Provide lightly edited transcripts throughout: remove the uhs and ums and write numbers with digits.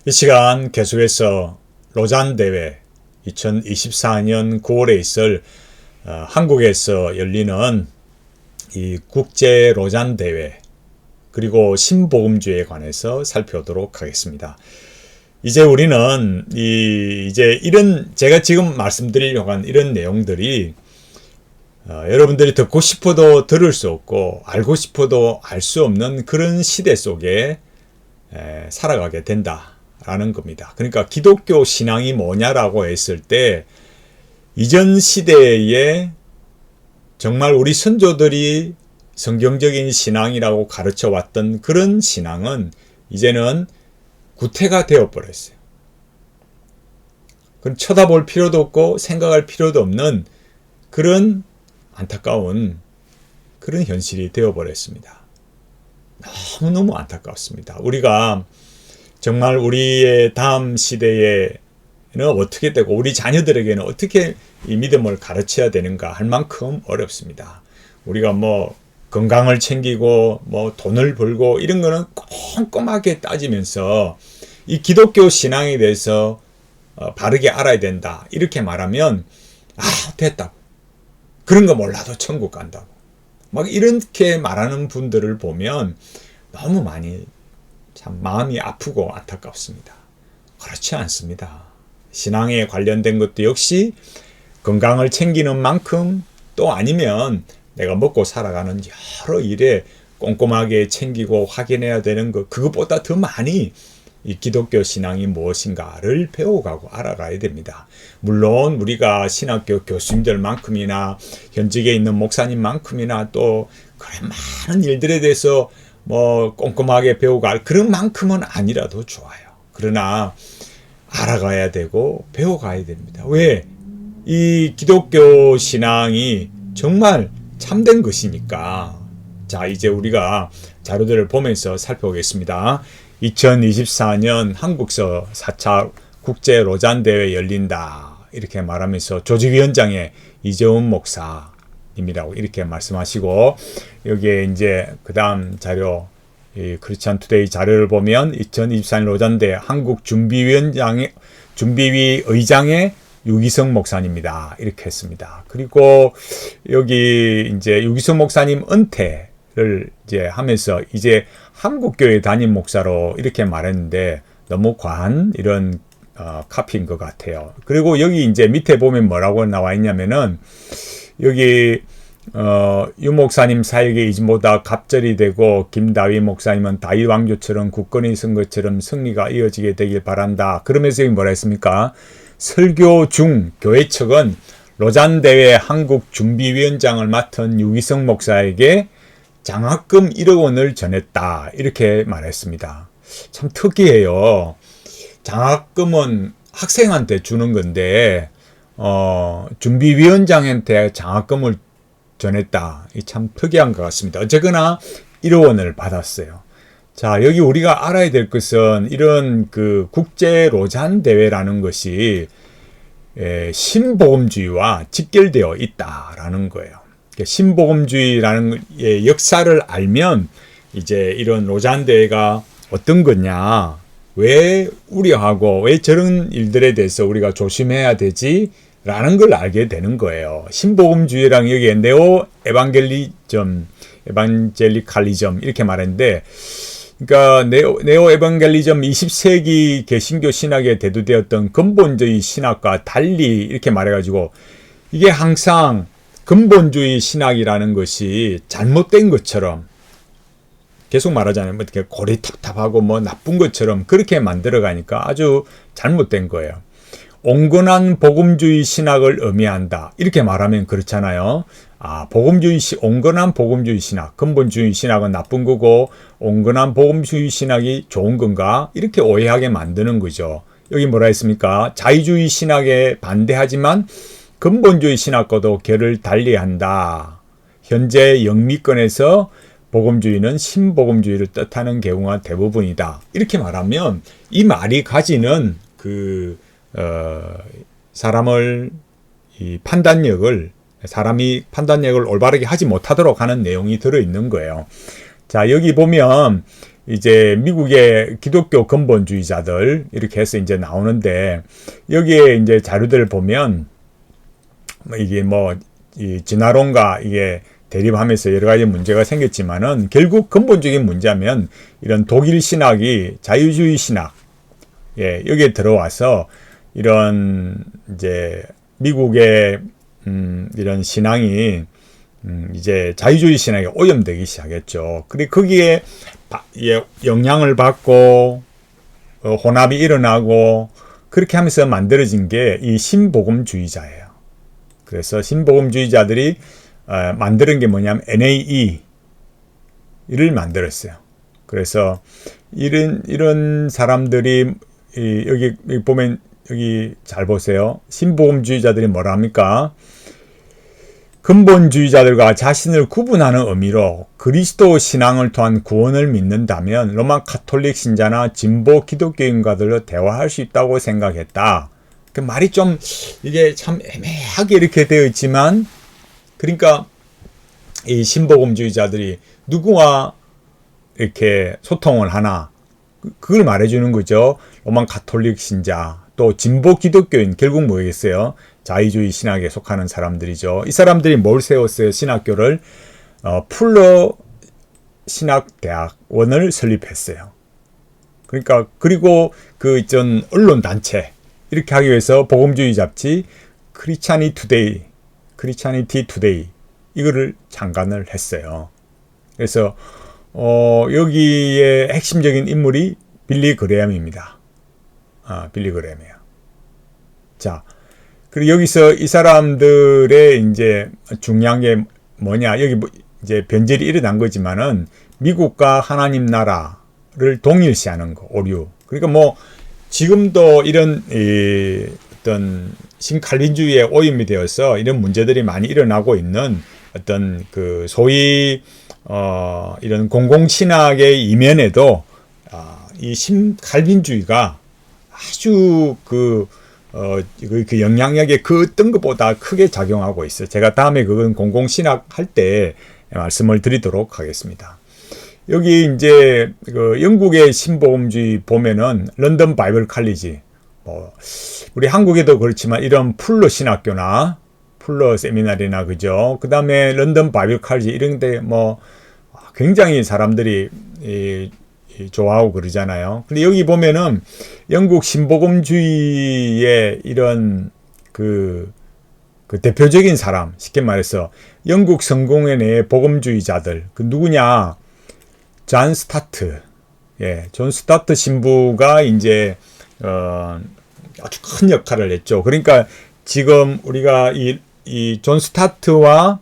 이 시간 계속해서 로잔 대회 2024년 9월에 있을 한국에서 열리는 이 국제 로잔 대회 그리고 신복음주의에 관해서 살펴보도록 하겠습니다. 이제 우리는 이제 이런 제가 지금 말씀드리려고 한 이런 내용들이 여러분들이 듣고 싶어도 들을 수 없고 알고 싶어도 알 수 없는 그런 시대 속에 살아가게 된다라는 겁니다. 그러니까 기독교 신앙이 뭐냐라고 했을 때 이전 시대에 정말 우리 선조들이 성경적인 신앙이라고 가르쳐 왔던 그런 신앙은 이제는 구태가 되어버렸어요. 그럼 쳐다볼 필요도 없고 생각할 필요도 없는 그런 안타까운 그런 현실이 되어버렸습니다. 너무너무 안타깝습니다. 우리가 정말 우리의 다음 시대에는 어떻게 되고 우리 자녀들에게는 어떻게 이 믿음을 가르쳐야 되는가 할 만큼 어렵습니다. 우리가 뭐 건강을 챙기고 뭐 돈을 벌고 이런 거는 꼼꼼하게 따지면서 이 기독교 신앙에 대해서 바르게 알아야 된다 이렇게 말하면 됐다고 그런 거 몰라도 천국 간다고 막 이렇게 말하는 분들을 보면 너무 많이 참 마음이 아프고 안타깝습니다. 그렇지 않습니다. 신앙에 관련된 것도 역시 건강을 챙기는 만큼 또 아니면 내가 먹고 살아가는 여러 일에 꼼꼼하게 챙기고 확인해야 되는 것 그것보다 더 많이 이 기독교 신앙이 무엇인가를 배워가고 알아가야 됩니다. 물론 우리가 신학교 교수님들만큼이나 현직에 있는 목사님만큼이나 또 그런 많은 일들에 대해서 뭐 꼼꼼하게 배워갈 그런 만큼은 아니라도 좋아요. 그러나 알아가야 되고 배워가야 됩니다. 왜? 이 기독교 신앙이 정말 참된 것이니까. 자, 이제 우리가 자료들을 보면서 살펴보겠습니다. 2024년 한국서 4차 국제 로잔 대회 열린다. 이렇게 말하면서 조직위원장의 이재훈 목사님이라고 이렇게 말씀하시고 여기에 이제 그다음 자료 이 크리스찬 투데이 자료를 보면 2024년 로잔 대회 한국 준비위 의장의 유기성 목사님입니다. 이렇게 했습니다. 그리고 여기 이제 유기성 목사님 은퇴를 이제 하면서 이제 한국교회 담임 목사로 이렇게 말했는데 너무 과한 이런 카피인 것 같아요. 그리고 여기 이제 밑에 보면 뭐라고 나와 있냐면은 여기 유 목사님 사역의 이전보다 갑절이 되고 김다위 목사님은 다윗 왕조처럼 굳건히 선 것처럼 승리가 이어지게 되길 바란다. 그러면서 여기 뭐라 했습니까? 설교 중 교회 측은 로잔 대회 한국 준비위원장을 맡은 유기성 목사에게 장학금 1억 원을 전했다. 이렇게 말했습니다. 참 특이해요. 장학금은 학생한테 주는 건데 준비위원장한테 장학금을 전했다. 참 특이한 것 같습니다. 어쨌거나 1억 원을 받았어요. 자, 여기 우리가 알아야 될 것은 이런 그 국제 로잔 대회라는 것이 신복음주의와 직결되어 있다라는 거예요. 신복음주의라는 역사를 알면 이제 이런 로잔 대회가 어떤 거냐, 왜 우려하고 왜 저런 일들에 대해서 우리가 조심해야 되지? 라는 걸 알게 되는 거예요. 신복음주의랑 여기에 네오 에반젤리칼리즘 이렇게 말했는데 그러니까 네오 에반겔리즘 20세기 개신교 신학에 대두되었던 근본주의 신학과 달리 이렇게 말해가지고 이게 항상 근본주의 신학이라는 것이 잘못된 것처럼 계속 말하잖아요. 뭐 이렇게 고리탑탑하고 뭐 나쁜 것처럼 그렇게 만들어가니까 아주 잘못된 거예요. 온건한 복음주의 신학을 의미한다. 이렇게 말하면 그렇잖아요. 온건한 복음주의 신학, 근본주의 신학은 나쁜 거고 온건한 복음주의 신학이 좋은 건가? 이렇게 오해하게 만드는 거죠. 여기 뭐라 했습니까? 자유주의 신학에 반대하지만 근본주의 신학과도 결을 달리한다. 현재 영미권에서 복음주의는 신복음주의를 뜻하는 경우가 대부분이다. 이렇게 말하면 이 말이 가지는 사람이 판단력을 올바르게 하지 못하도록 하는 내용이 들어있는 거예요. 자, 여기 보면 이제 미국의 기독교 근본주의자들 이렇게 해서 이제 나오는데 여기에 이제 자료들을 보면 이게 이 진화론과 이게 대립하면서 여러 가지 문제가 생겼지만은 결국 근본적인 문제면 이런 독일 신학이 자유주의 신학, 여기에 들어와서 이런 이제 미국의 이런 신앙이 이제 자유주의 신학에 오염되기 시작했죠. 그리고 거기에 영향을 받고 혼합이 일어나고 그렇게 하면서 만들어진 게 이 신복음주의자예요. 그래서 신복음주의자들이 만드는 게 뭐냐면 NAE를 만들었어요. 그래서 이런 사람들이 여기 보면 여기 잘 보세요. 신복음주의자들이 뭐라 합니까? 근본주의자들과 자신을 구분하는 의미로 그리스도 신앙을 통한 구원을 믿는다면 로마 카톨릭 신자나 진보 기독교인과들로 대화할 수 있다고 생각했다. 그 말이 좀 이게 참 애매하게 이렇게 되어 있지만 그러니까 이 신복음주의자들이 누구와 이렇게 소통을 하나 그걸 말해주는 거죠. 로마 카톨릭 신자 또 진보 기독교인 결국 뭐겠어요? 자유주의 신학에 속하는 사람들이죠. 이 사람들이 뭘 세웠어요? 신학교를 풀러 신학대학원을 설립했어요. 그러니까 그리고 그 전 언론 단체 이렇게 하기 위해서 복음주의 잡지 크리스찬티 투데이 이거를 창간을 했어요. 그래서 여기에 핵심적인 인물이 빌리 그레엄입니다. 빌리 그레엄이에요. 자, 그리고 여기서 이 사람들의 이제 중요한 게 뭐냐? 여기 이제 변절이 일어난 거지만은 미국과 하나님 나라를 동일시하는 거, 오류. 그러니까 지금도 이런 어떤 신칼빈주의에 오염이 되어서 이런 문제들이 많이 일어나고 있는 어떤 그 소위 이런 공공신학의 이면에도 이 신칼빈주의가 아주 그 영향력이 그 어떤 것보다 크게 작용하고 있어요. 제가 다음에 그건 공공신학 할 때 말씀을 드리도록 하겠습니다. 여기 이제 그 영국의 신복음주의 보면은 런던 바이블 칼리지, 우리 한국에도 그렇지만 이런 풀러 신학교나 풀러 세미나리나 그죠. 그 다음에 런던 바이블 칼리지 이런데 굉장히 사람들이 좋아하고 그러잖아요. 근데 여기 보면은 영국 신복음주의의 이런 그 대표적인 사람, 쉽게 말해서 영국 성공회의 복음주의자들, 그 누구냐? 존 스타트. 존 스타트 신부가 이제 아주 큰 역할을 했죠. 그러니까 지금 우리가 이 존 스타트와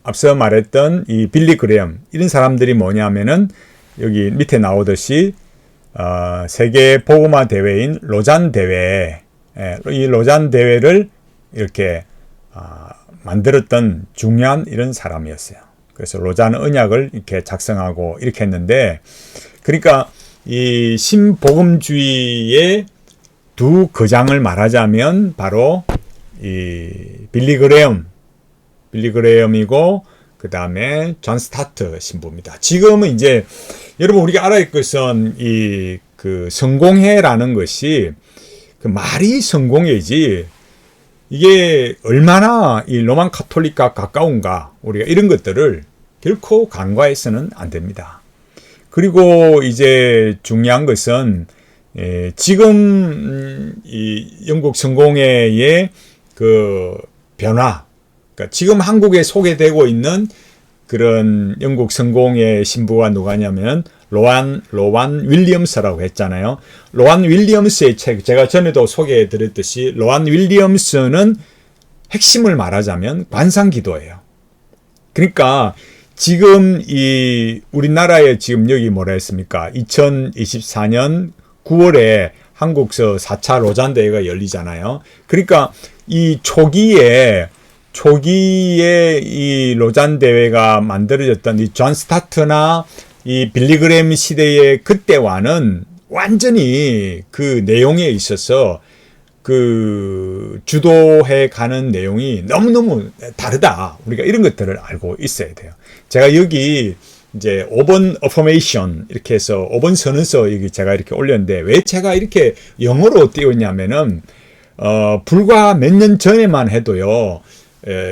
앞서 말했던 이 빌리 그레엄 이런 사람들이 뭐냐면은 여기 밑에 나오듯이 세계 복음화 대회인 로잔 대회, 이 로잔 대회를 이렇게 만들었던 중요한 이런 사람이었어요. 그래서 로잔 언약을 이렇게 작성하고 이렇게 했는데, 그러니까 이 신복음주의의 두 거장을 말하자면 바로 이 빌리 그레엄이고 그 다음에 존 스타트 신부입니다. 지금은 이제 여러분 우리가 알아야 할 것은 이 그 성공회라는 것이 그 말이 성공회지 이게 얼마나 이 로만 카톨릭과 가까운가, 우리가 이런 것들을 결코 간과해서는 안 됩니다. 그리고 이제 중요한 것은 지금 이 영국 성공회의 그 변화, 그러니까 지금 한국에 소개되고 있는 그런 영국 성공회 신부가 누가냐면 로안 윌리엄스라고 했잖아요. 로안 윌리엄스의 책, 제가 전에도 소개해 드렸듯이 로안 윌리엄스는 핵심을 말하자면 관상기도예요. 그러니까 지금 이 우리나라에 지금 여기 뭐라 했습니까? 2024년 9월에 한국서 4차 로잔 대회가 열리잖아요. 그러니까 이 초기에 이 로잔 대회가 만들어졌던 이 존 스타트나 이 빌리 그레엄 시대의 그때와는 완전히 그 내용에 있어서 그 주도해 가는 내용이 너무너무 다르다. 우리가 이런 것들을 알고 있어야 돼요. 제가 여기 이제 5번 어포메이션 이렇게 해서 5번 선언서 여기 제가 이렇게 올렸는데 왜 제가 이렇게 영어로 띄웠냐면은 불과 몇 년 전에만 해도요.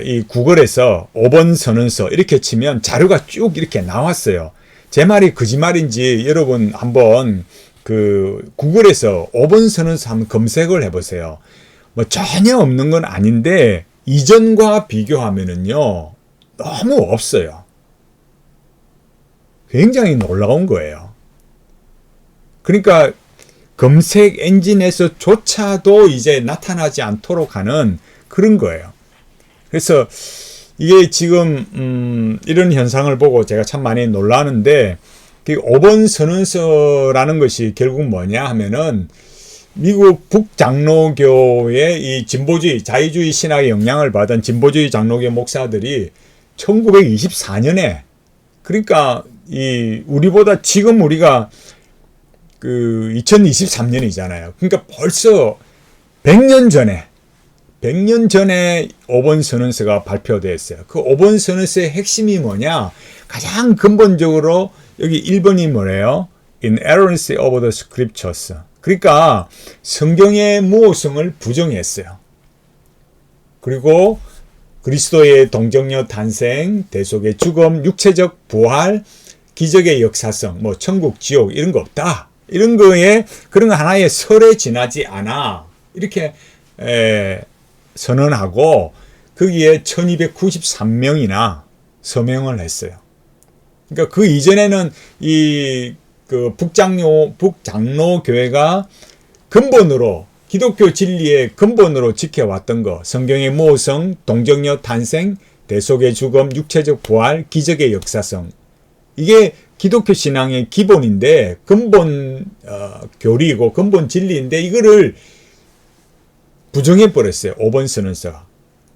이 구글에서 5번 선언서 이렇게 치면 자료가 쭉 이렇게 나왔어요. 제 말이 거짓말인지 여러분 한번 그 구글에서 5번 선언서 한번 검색을 해보세요. 뭐 전혀 없는 건 아닌데 이전과 비교하면은요 너무 없어요. 굉장히 놀라운 거예요. 그러니까 검색 엔진에서조차도 이제 나타나지 않도록 하는 그런 거예요. 그래서 이게 지금 이런 현상을 보고 제가 참 많이 놀라는데 5번 선언서라는 것이 결국 뭐냐 하면은 미국 북장로교의 이 진보주의 자유주의 신학의 영향을 받은 진보주의 장로교 목사들이 1924년에 그러니까 이 우리보다 지금 우리가 그 2023년이잖아요. 그러니까 벌써 100년 전에 5번 선언서가 발표됐어요. 그 5번 선언서의 핵심이 뭐냐? 가장 근본적으로 여기 1번이 뭐래요? Inerrancy of the Scriptures. 그러니까 성경의 무오성을 부정했어요. 그리고 그리스도의 동정녀 탄생, 대속의 죽음, 육체적 부활, 기적의 역사성, 뭐 천국, 지옥 이런 거 없다. 이런 거에 그런 하나의 설에 지나지 않아. 이렇게 선언하고 거기에 1293명이나 서명을 했어요. 그러니까 그 이전에는 이 그 북장로 교회가 근본으로 기독교 진리의 근본으로 지켜왔던 거, 성경의 모성, 동정녀 탄생, 대속의 죽음, 육체적 부활, 기적의 역사성. 이게 기독교 신앙의 기본인데 근본 교리이고 근본 진리인데 이거를 부정해 버렸어요. 5번 선언서가.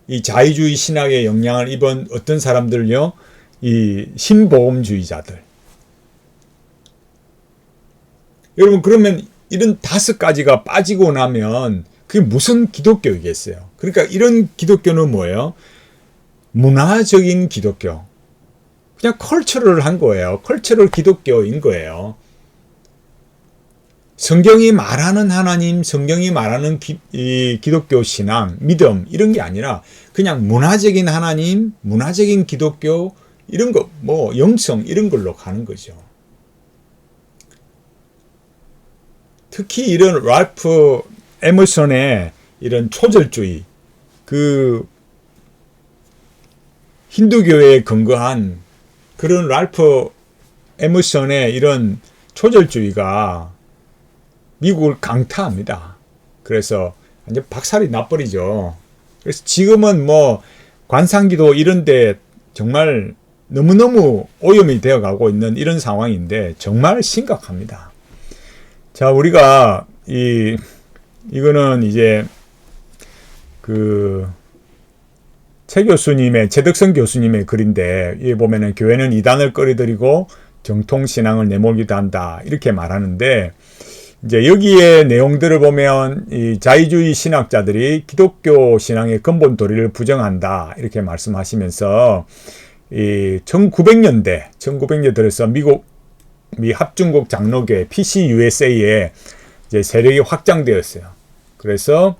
이 자유주의 신학의 영향을 입은 어떤 사람들요? 이 신복음주의자들. 여러분 그러면 이런 5가지가 빠지고 나면 그게 무슨 기독교이겠어요? 그러니까 이런 기독교는 뭐예요? 문화적인 기독교. 그냥 컬처를 한 거예요. 컬처럴 기독교인 거예요. 성경이 말하는 하나님, 성경이 말하는 이 기독교 신앙, 믿음 이런 게 아니라 그냥 문화적인 하나님, 문화적인 기독교 이런 거, 뭐 영성 이런 걸로 가는 거죠. 특히 이런 랄프 에머슨의 이런 초절주의, 그 힌두교에 근거한 그런 랄프 에머슨의 이런 초절주의가 미국을 강타합니다. 그래서 완전 박살이 나버리죠. 그래서 지금은 뭐 관상기도 이런데 정말 너무너무 오염이 되어가고 있는 이런 상황인데 정말 심각합니다. 자, 우리가 이거는 이제 그 최 교수님의 최덕선 교수님의 글인데 여기 보면은 교회는 이단을 끌어들이고 정통신앙을 내몰기도 한다 이렇게 말하는데 이제 여기에 내용들을 보면 이 자유주의 신학자들이 기독교 신앙의 근본 도리를 부정한다 이렇게 말씀하시면서 이 1900년대 들어서 미 합중국 장로교회 PCUSA에 이제 세력이 확장되었어요. 그래서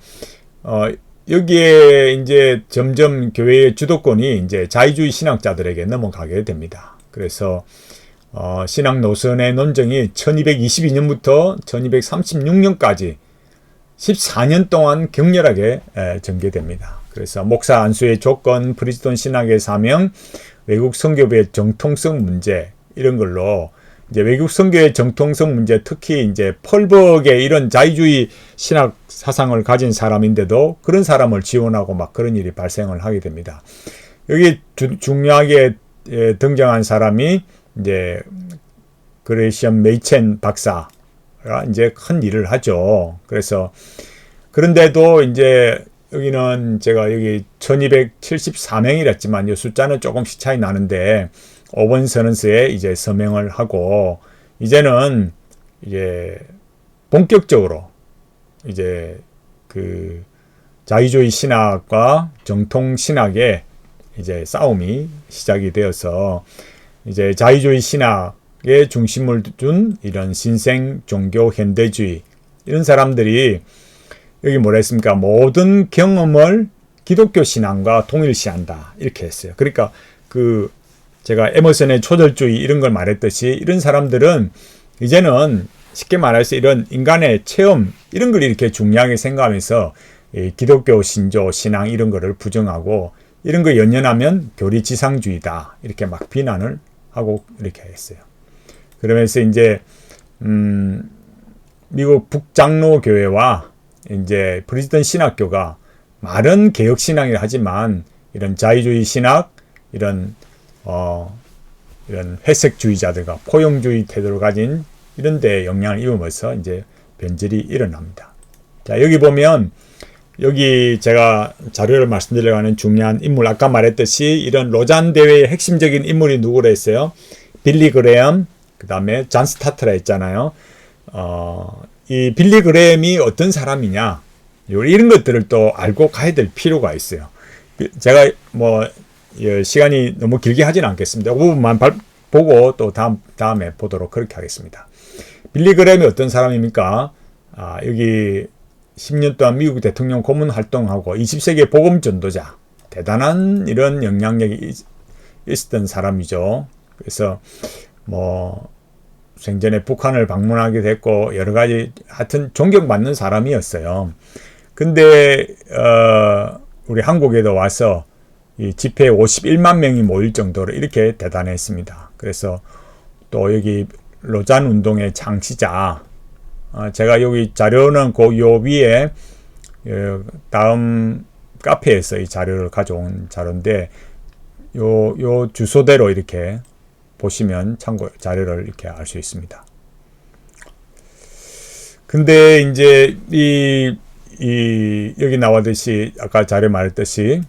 여기에 이제 점점 교회의 주도권이 이제 자유주의 신학자들에게 넘어가게 됩니다. 그래서 신학 노선의 논쟁이 1222년부터 1236년까지 14년 동안 격렬하게 전개됩니다. 그래서 목사 안수의 조건, 프리스톤 신학의 사명, 외국 선교부의 정통성 문제 이런 걸로 이제 외국 선교의 정통성 문제, 특히 이제 펄벅의 이런 자유주의 신학 사상을 가진 사람인데도 그런 사람을 지원하고 막 그런 일이 발생을 하게 됩니다. 여기 중요하게 등장한 사람이 이제 그레이션 메이첸 박사가 이제 큰 일을 하죠. 그래서 그런데도 이제 여기는 제가 여기 1274명이랬지만 이 숫자는 조금씩 차이 나는데 5번 선언서에 이제 서명을 하고 이제는 이제 본격적으로 이제 그 자유주의 신학과 정통 신학의 이제 싸움이 시작이 되어서 이제 자유주의 신학의 중심을 둔 이런 신생 종교 현대주의 이런 사람들이 여기 뭐라 했습니까? 모든 경험을 기독교 신앙과 동일시한다 이렇게 했어요. 그러니까 제가 에머슨의 초절주의 이런 걸 말했듯이 이런 사람들은 이제는 쉽게 말해서 이런 인간의 체험 이런 걸 이렇게 중요하게 생각하면서 기독교 신조 신앙 이런 거를 부정하고 이런 거 연연하면 교리지상주의다 이렇게 막 비난을 하고 이렇게 했어요. 그러면서 이제 미국 북장로교회와 이제 프리스턴 신학교가 말은 개혁 신앙이라 하지만 이런 자유주의 신학 이런 회색주의자들과 포용주의 태도를 가진 이런 데 영향을 입으면서 이제 변질이 일어납니다. 자, 여기 보면 여기 제가 자료를 말씀드리려고 하는 중요한 인물 아까 말했듯이 이런 로잔 대회의 핵심적인 인물이 누구라 했어요? 빌리 그레엄 그 다음에 존 스타트라 했잖아요. 이 빌리 그레엄이 어떤 사람이냐 이런 것들을 또 알고 가야 될 필요가 있어요. 제가 시간이 너무 길게 하진 않겠습니다. 그 부분만 보고 또 다음에 보도록 그렇게 하겠습니다. 빌리 그레엄이 어떤 사람입니까? 여기 10년 동안 미국 대통령 고문 활동하고 20세기의 복음 전도자 대단한 이런 영향력이 있었던 사람이죠. 그래서 생전에 북한을 방문하게 됐고 여러 가지 하여튼 존경받는 사람이었어요. 근데 우리 한국에도 와서 이 집회에 51만 명이 모일 정도로 이렇게 대단했습니다. 그래서 또 여기 로잔 운동의 창시자 제가 여기 자료는 요 위에 다음 카페에서 이 자료를 가져온 자료인데 요 주소대로 이렇게 보시면 참고 자료를 이렇게 알 수 있습니다. 근데 이제 여기 나왔듯이 아까 자료 말했듯이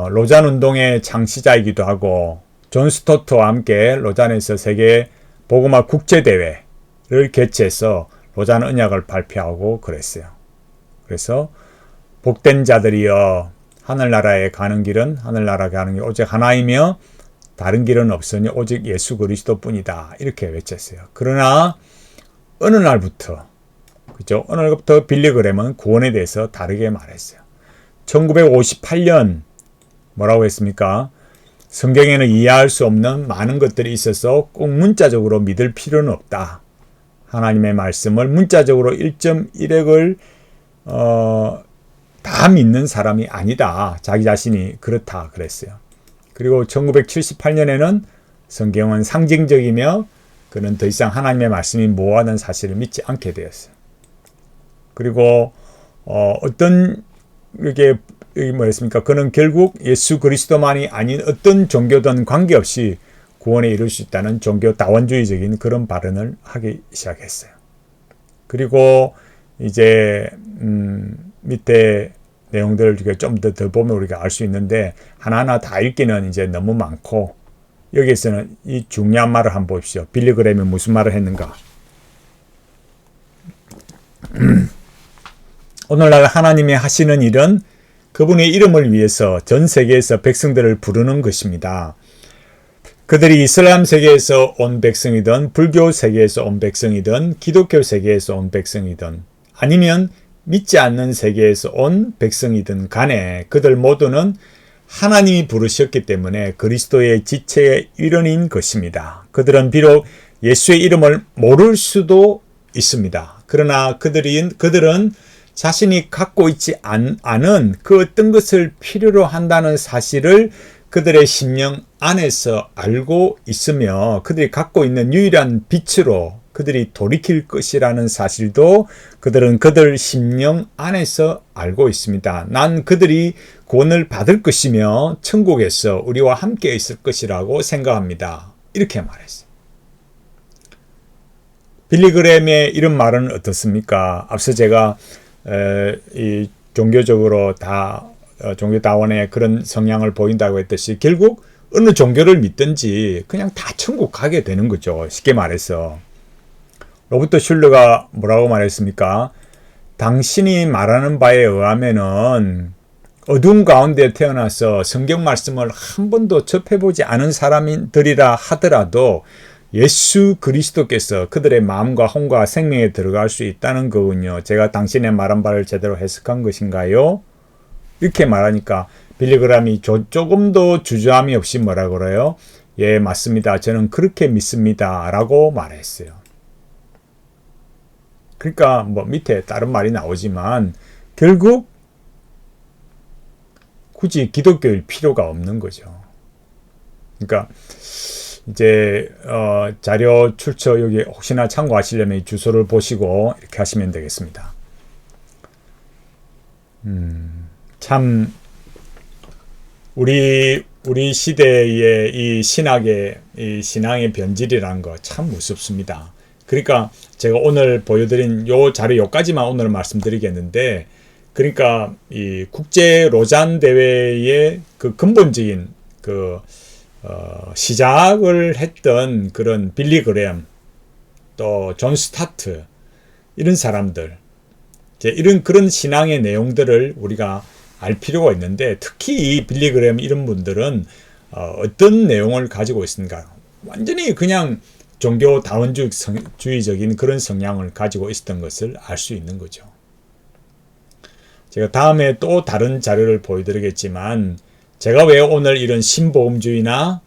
로잔 운동의 창시자이기도 하고 존 스토트와 함께 로잔에서 세계 복음화 국제대회를 개최해서 로잔 언약을 발표하고 그랬어요. 그래서 복된 자들이여 하늘나라에 가는 길은 하늘나라에 가는 길 오직 하나이며 다른 길은 없으니 오직 예수 그리스도뿐이다 이렇게 외쳤어요. 그러나 어느 날부터 그죠? 어느 날부터 빌리 그레엄은 구원에 대해서 다르게 말했어요. 1958년 뭐라고 했습니까? 성경에는 이해할 수 없는 많은 것들이 있어서 꼭 문자적으로 믿을 필요는 없다. 하나님의 말씀을 문자적으로 1.1핵을 다 믿는 사람이 아니다. 자기 자신이 그렇다 그랬어요. 그리고 1978년에는 성경은 상징적이며 그는 더 이상 하나님의 말씀이 모호하다는 사실을 믿지 않게 되었어요. 그리고 어떤 이게 뭐였습니까? 그는 결국 예수 그리스도만이 아닌 어떤 종교든 관계없이 구원에 이룰 수 있다는 종교 다원주의적인 그런 발언을 하기 시작했어요. 그리고 이제 밑에 내용들을 좀 더 보면 우리가 알 수 있는데 하나하나 다 읽기는 이제 너무 많고 여기에서는 이 중요한 말을 한번 보십시오. 빌리 그레엄이 무슨 말을 했는가? 오늘날 하나님이 하시는 일은 그분의 이름을 위해서 전 세계에서 백성들을 부르는 것입니다. 그들이 이슬람 세계에서 온 백성이든 불교 세계에서 온 백성이든 기독교 세계에서 온 백성이든 아니면 믿지 않는 세계에서 온 백성이든 간에 그들 모두는 하나님이 부르셨기 때문에 그리스도의 지체의 일원인 것입니다. 그들은 비록 예수의 이름을 모를 수도 있습니다. 그러나 그들은 자신이 갖고 있지 않은 그 어떤 것을 필요로 한다는 사실을 그들의 심령 안에서 알고 있으며 그들이 갖고 있는 유일한 빛으로 그들이 돌이킬 것이라는 사실도 그들은 그들 심령 안에서 알고 있습니다. 난 그들이 구원을 받을 것이며 천국에서 우리와 함께 있을 것이라고 생각합니다. 이렇게 말했어요. 빌리 그레엄의 이런 말은 어떻습니까? 앞서 제가 이 종교적으로 다 종교다원의 그런 성향을 보인다고 했듯이 결국 어느 종교를 믿든지 그냥 다 천국 가게 되는 거죠. 쉽게 말해서. 로버트 슐러가 뭐라고 말했습니까? 당신이 말하는 바에 의하면은 어두운 가운데 태어나서 성경 말씀을 한 번도 접해보지 않은 사람들이라 하더라도 예수 그리스도께서 그들의 마음과 혼과 생명에 들어갈 수 있다는 거군요. 제가 당신의 말한 바를 제대로 해석한 것인가요? 이렇게 말하니까 빌리그람이 조금도 주저함이 없이 뭐라 그래요? 예, 맞습니다. 저는 그렇게 믿습니다. 라고 말했어요. 그러니까 뭐 밑에 다른 말이 나오지만 결국 굳이 기독교일 필요가 없는 거죠. 그러니까 이제 자료 출처 여기 혹시나 참고하시려면 이 주소를 보시고 이렇게 하시면 되겠습니다. 참 우리 시대의 이 신앙의 변질이라는 거 참 무섭습니다. 그러니까 제가 오늘 보여드린 요 자료 요까지만 오늘 말씀드리겠는데, 그러니까 이 국제 로잔 대회의 그 근본적인 그 시작을 했던 그런 빌리 그레엄, 또 존 스타트, 이런 사람들, 이런 그런 신앙의 내용들을 우리가 알 필요가 있는데, 특히 이 빌리 그레엄 이런 분들은 어떤 내용을 가지고 있습니까? 완전히 그냥 종교 다원주의적인 그런 성향을 가지고 있었던 것을 알 수 있는 거죠. 제가 다음에 또 다른 자료를 보여드리겠지만, 제가 왜 오늘 이런 신복음주의나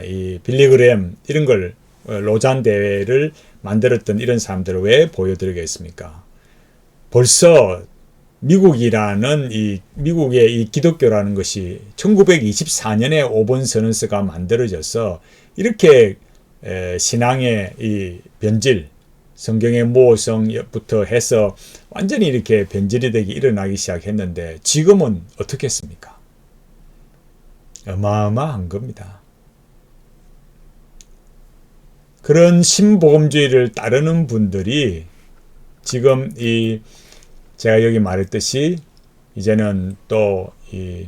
이 빌리 그레엄 이런 걸 로잔 대회를 만들었던 이런 사람들을 왜 보여드리겠습니까? 벌써 미국의 이 기독교라는 것이 1924년에 5번 선언서가 만들어져서 이렇게 신앙의 이 변질, 성경의 모호성부터 해서 완전히 이렇게 변질이 일어나기 시작했는데, 지금은 어떻겠습니까? 어마어마한 겁니다. 그런 신복음주의를 따르는 분들이 지금 제가 여기 말했듯이 이제는 또 이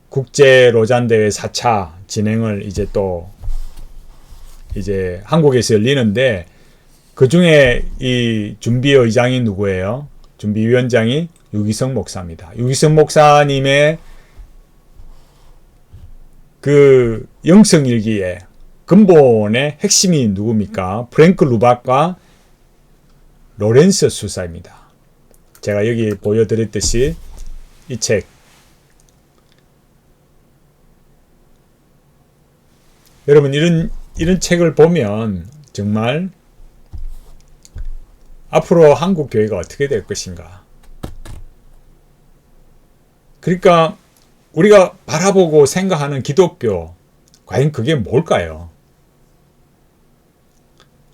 국제 로잔 대회 4차 진행을 이제 한국에서 열리는데, 그 중에 이 준비의장이 누구예요? 준비위원장이 유기성 목사입니다. 유기성 목사님의 그 영성일기의 근본의 핵심이 누굽니까? 프랭크 루박과 로렌스 수사입니다. 제가 여기 보여드렸듯이 이 책, 여러분 이런 책을 보면 정말 앞으로 한국 교회가 어떻게 될 것인가. 그러니까 우리가 바라보고 생각하는 기독교, 과연 그게 뭘까요?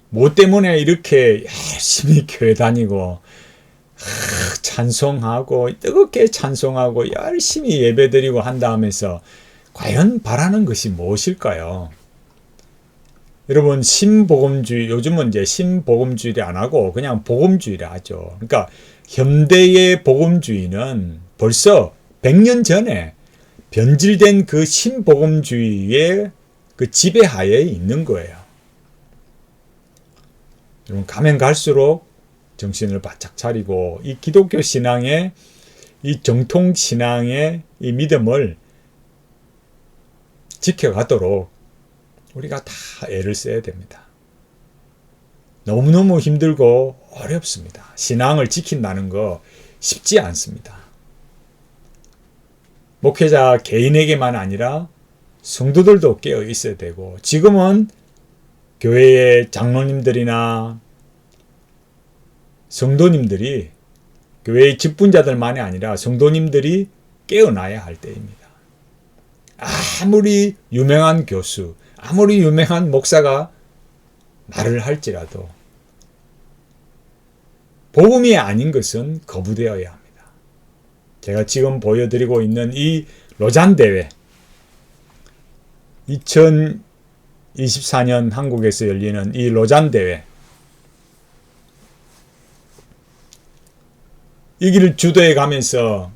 뭐 때문에 이렇게 열심히 교회 다니고 찬송하고 뜨겁게 찬송하고 열심히 예배드리고 한다 하면서 과연 바라는 것이 무엇일까요? 여러분, 신복음주의, 요즘은 이제 신복음주의를 안 하고 그냥 복음주의를 하죠. 그러니까 현대의 복음주의는 벌써 100년 전에 변질된 그 신복음주의의 그 지배하에 있는 거예요. 여러분, 가면 갈수록 정신을 바짝 차리고 이 기독교 신앙의 이 정통 신앙의 이 믿음을 지켜가도록 우리가 다 애를 써야 됩니다. 너무너무 힘들고 어렵습니다. 신앙을 지킨다는 거 쉽지 않습니다. 목회자 개인에게만 아니라 성도들도 깨어 있어야 되고, 지금은 교회의 장로님들이나 성도님들이, 교회의 직분자들만이 아니라 성도님들이 깨어나야 할 때입니다. 아무리 유명한 교수, 아무리 유명한 목사가 말을 할지라도 복음이 아닌 것은 거부되어야 합니다. 제가 지금 보여드리고 있는 이 로잔 대회, 2024년 한국에서 열리는 이 로잔 대회, 이 길을 주도해 가면서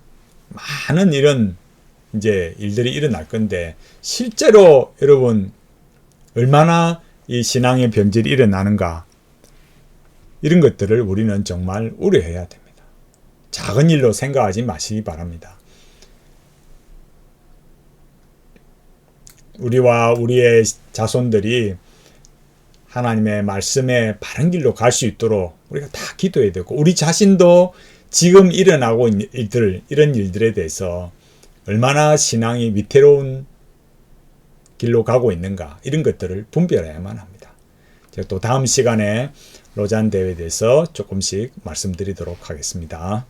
많은 이런 이제 일들이 일어날 건데, 실제로 여러분 얼마나 이 신앙의 변질이 일어나는가, 이런 것들을 우리는 정말 우려해야 됩니다. 작은 일로 생각하지 마시기 바랍니다. 우리와 우리의 자손들이 하나님의 말씀에 바른 길로 갈 수 있도록 우리가 다 기도해야 되고, 우리 자신도 지금 일어나고 있는 일들, 이런 일들에 대해서 얼마나 신앙이 위태로운 길로 가고 있는가, 이런 것들을 분별해야만 합니다. 제가 또 다음 시간에 로잔 대회에 대해서 조금씩 말씀드리도록 하겠습니다.